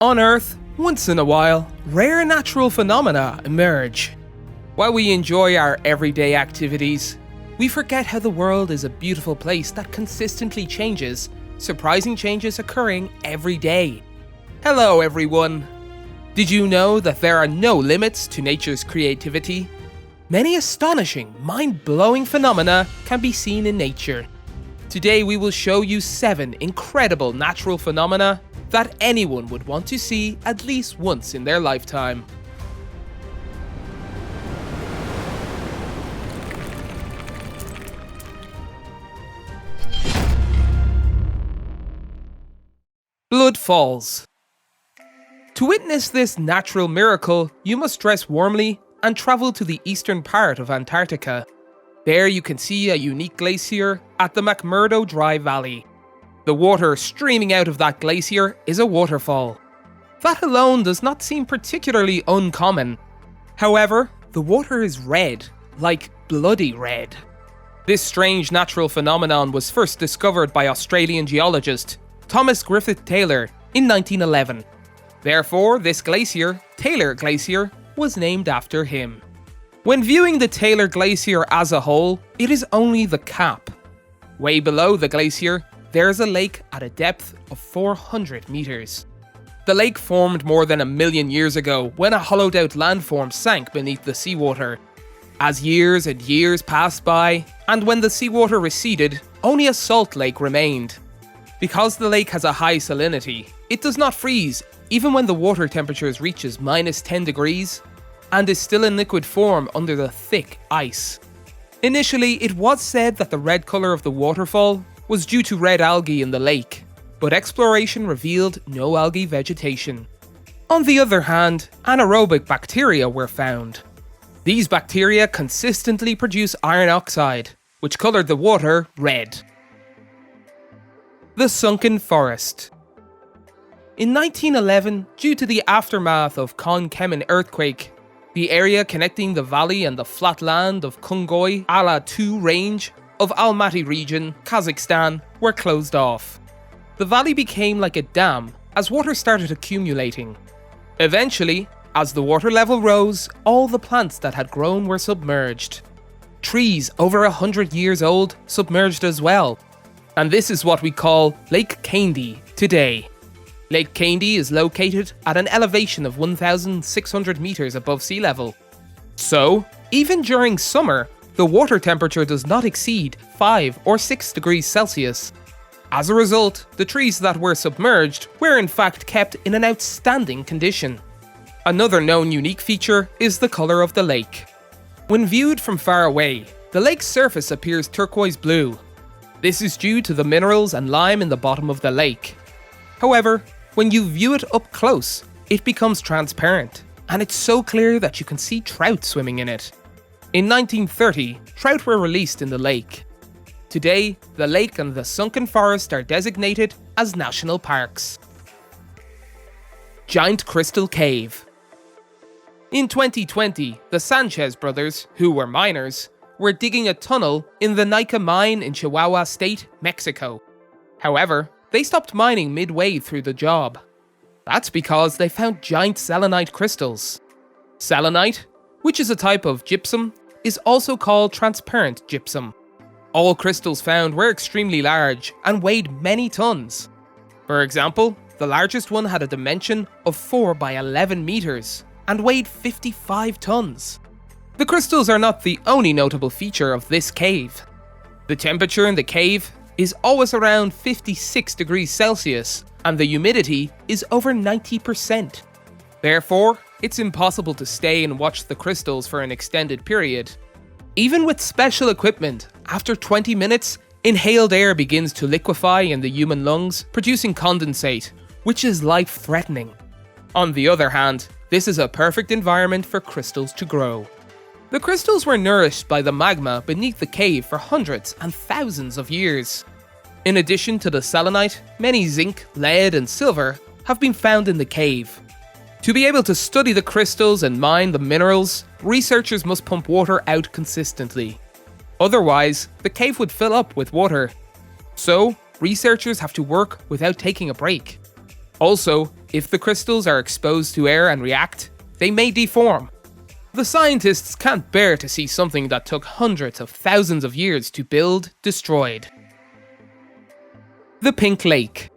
On Earth, once in a while, rare natural phenomena emerge. While we enjoy our everyday activities, we forget how the world is a beautiful place that consistently changes, surprising changes occurring every day. Hello everyone! Did you know that there are no limits to nature's creativity? Many astonishing, mind-blowing phenomena can be seen in nature. Today we will show you 7 incredible natural phenomena that anyone would want to see at least once in their lifetime. Blood falls. To witness this natural miracle, you must dress warmly and travel to the eastern part of Antarctica. There you can see a unique glacier at the McMurdo Dry Valley. The water streaming out of that glacier is a waterfall. That alone does not seem particularly uncommon. However, the water is red, like bloody red. This strange natural phenomenon was first discovered by Australian geologist Thomas Griffith Taylor in 1911. Therefore, this glacier, Taylor Glacier, was named after him. When viewing the Taylor Glacier as a whole, it is only the cap. Way below the glacier, there is a lake at a depth of 400 meters. The lake formed more than 1 million years ago when a hollowed-out landform sank beneath the seawater. As years and years passed by, and when the seawater receded, only a salt lake remained. Because the lake has a high salinity, it does not freeze even when the water temperature reaches -10 degrees, and is still in liquid form under the thick ice. Initially, it was said that the red colour of the waterfall was due to red algae in the lake, but exploration revealed no algae vegetation. On the other hand, anaerobic bacteria were found. These bacteria consistently produce iron oxide, which coloured the water red. The sunken forest. In 1911, due to the aftermath of Konkemin earthquake, the area connecting the valley and the flat land of Kungoy Ala 2 range of Almaty region, Kazakhstan, were closed off. The valley became like a dam as water started accumulating. Eventually, as the water level rose, all the plants that had grown were submerged. Trees over 100 years old submerged as well. And this is what we call Lake Kandy today. Lake Kandy is located at an elevation of 1,600 meters above sea level. So, even during summer, the water temperature does not exceed 5 or 6 degrees Celsius. As a result, the trees that were submerged were in fact kept in an outstanding condition. Another known unique feature is the colour of the lake. When viewed from far away, the lake's surface appears turquoise blue. This is due to the minerals and lime in the bottom of the lake. However, when you view it up close, it becomes transparent, and it's so clear that you can see trout swimming in it. In 1930, trout were released in the lake. Today, the lake and the sunken forest are designated as national parks. Giant Crystal Cave. In 2020, the Sanchez brothers, who were miners, were digging a tunnel in the Nica mine in Chihuahua State, Mexico. However, they stopped mining midway through the job. That's because they found giant selenite crystals. Selenite, which is a type of gypsum, is also called transparent gypsum. All crystals found were extremely large and weighed many tons. For example, the largest one had a dimension of 4 by 11 meters and weighed 55 tons. The crystals are not the only notable feature of this cave. The temperature in the cave is always around 56 degrees Celsius, and the humidity is over 90%. Therefore, it's impossible to stay and watch the crystals for an extended period. Even with special equipment, after 20 minutes, inhaled air begins to liquefy in the human lungs, producing condensate, which is life-threatening. On the other hand, this is a perfect environment for crystals to grow. The crystals were nourished by the magma beneath the cave for hundreds and thousands of years. In addition to the selenite, many zinc, lead, and silver have been found in the cave. To be able to study the crystals and mine the minerals, researchers must pump water out consistently. Otherwise, the cave would fill up with water. So, researchers have to work without taking a break. Also, if the crystals are exposed to air and react, they may deform. The scientists can't bear to see something that took hundreds of thousands of years to build destroyed. The Pink Lake.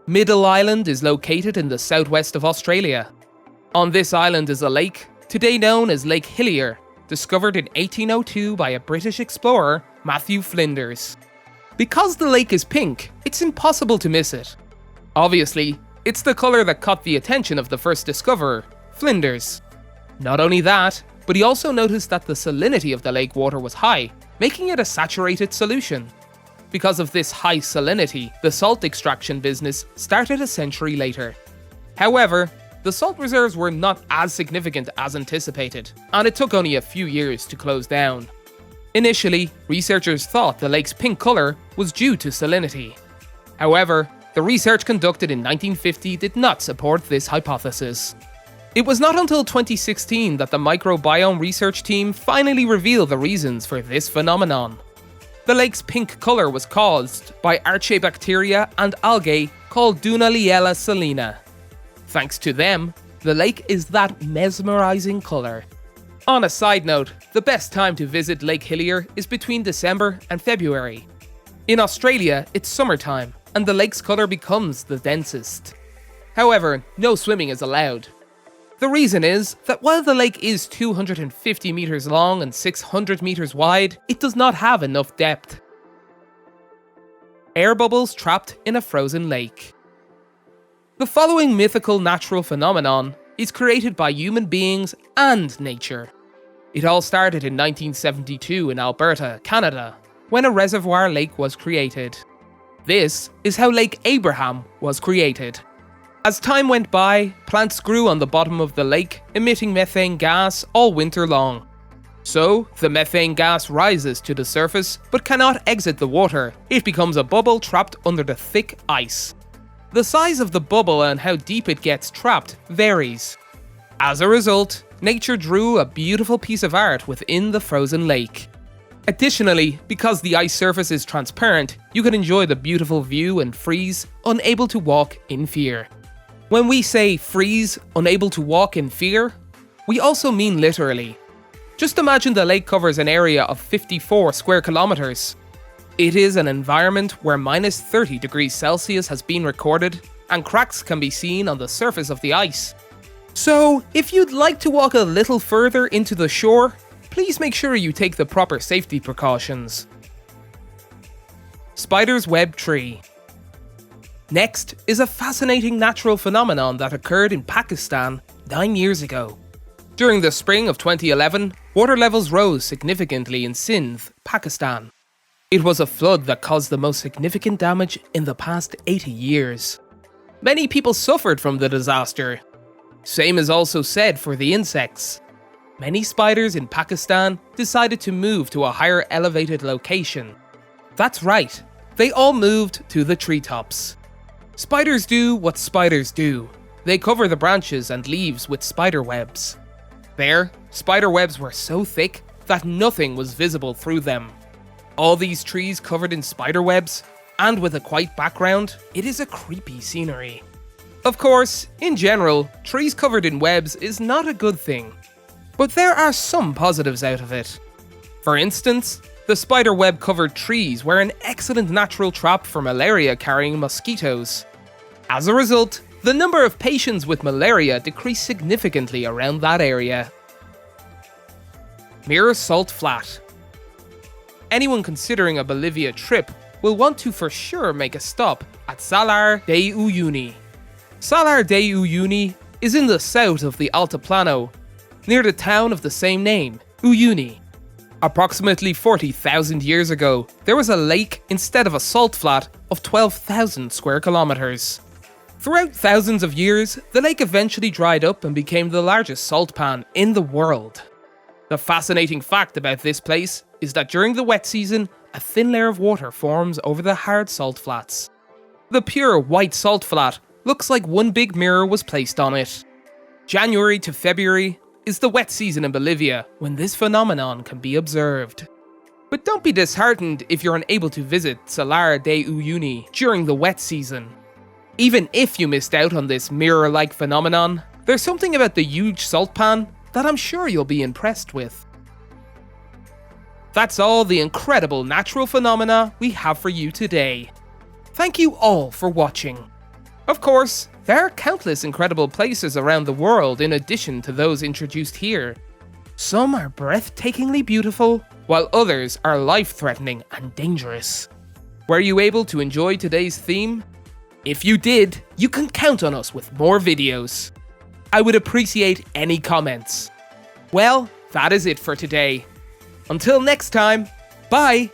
Middle Island is located in the southwest of Australia. On this island is a lake, today known as Lake Hillier, discovered in 1802 by a British explorer, Matthew Flinders. Because the lake is pink, it's impossible to miss it. Obviously, it's the colour that caught the attention of the first discoverer, Flinders. Not only that, but he also noticed that the salinity of the lake water was high, making it a saturated solution. Because of this high salinity, the salt extraction business started a century later. However, the salt reserves were not as significant as anticipated, and it took only a few years to close down. Initially, researchers thought the lake's pink colour was due to salinity. However, the research conducted in 1950 did not support this hypothesis. It was not until 2016 that the microbiome research team finally revealed the reasons for this phenomenon. The lake's pink colour was caused by archaebacteria and algae called Dunaliella salina. Thanks to them, the lake is that mesmerising colour. On a side note, the best time to visit Lake Hillier is between December and February. In Australia, it's summertime, and the lake's colour becomes the densest. However, no swimming is allowed. The reason is that while the lake is 250 metres long and 600 metres wide, it does not have enough depth. Air bubbles trapped in a frozen lake. The following mythical natural phenomenon is created by human beings and nature. It all started in 1972 in Alberta, Canada, when a reservoir lake was created. This is how Lake Abraham was created. As time went by, plants grew on the bottom of the lake, emitting methane gas all winter long. So, the methane gas rises to the surface but cannot exit the water. It becomes a bubble trapped under the thick ice. The size of the bubble and how deep it gets trapped varies. As a result, nature drew a beautiful piece of art within the frozen lake. Additionally, because the ice surface is transparent, you can enjoy the beautiful view and freeze, unable to walk in fear. When we say freeze, unable to walk in fear, we also mean literally. Just imagine the lake covers an area of 54 square kilometers. It is an environment where minus 30 degrees Celsius has been recorded, and cracks can be seen on the surface of the ice. So, if you'd like to walk a little further into the shore, please make sure you take the proper safety precautions. Spider's Web Tree. Next is a fascinating natural phenomenon that occurred in Pakistan 9 years ago. During the spring of 2011, water levels rose significantly in Sindh, Pakistan. It was a flood that caused the most significant damage in the past 80 years. Many people suffered from the disaster. Same is also said for the insects. Many spiders in Pakistan decided to move to a higher elevated location. That's right, they all moved to the treetops. Spiders do what spiders do. They cover the branches and leaves with spider webs. There, spider webs were so thick that nothing was visible through them. All these trees covered in spider webs, and with a white background, it is a creepy scenery. Of course, in general, trees covered in webs is not a good thing. But there are some positives out of it. For instance, the spider web covered trees were an excellent natural trap for malaria-carrying mosquitoes. As a result, the number of patients with malaria decreased significantly around that area. Mirror Salt Flat. Anyone considering a Bolivia trip will want to for sure make a stop at Salar de Uyuni. Salar de Uyuni is in the south of the Altiplano, near the town of the same name, Uyuni. Approximately 40,000 years ago, there was a lake instead of a salt flat of 12,000 square kilometers. Throughout thousands of years, the lake eventually dried up and became the largest salt pan in the world. The fascinating fact about this place is that during the wet season, a thin layer of water forms over the hard salt flats. The pure white salt flat looks like one big mirror was placed on it. January to February is the wet season in Bolivia when this phenomenon can be observed. But don't be disheartened if you're unable to visit Salar de Uyuni during the wet season. Even if you missed out on this mirror-like phenomenon, there's something about the huge salt pan that I'm sure you'll be impressed with. That's all the incredible natural phenomena we have for you today. Thank you all for watching. Of course, there are countless incredible places around the world in addition to those introduced here. Some are breathtakingly beautiful, while others are life-threatening and dangerous. Were you able to enjoy today's theme? If you did, you can count on us with more videos. I would appreciate any comments. Well, that is it for today. Until next time, bye!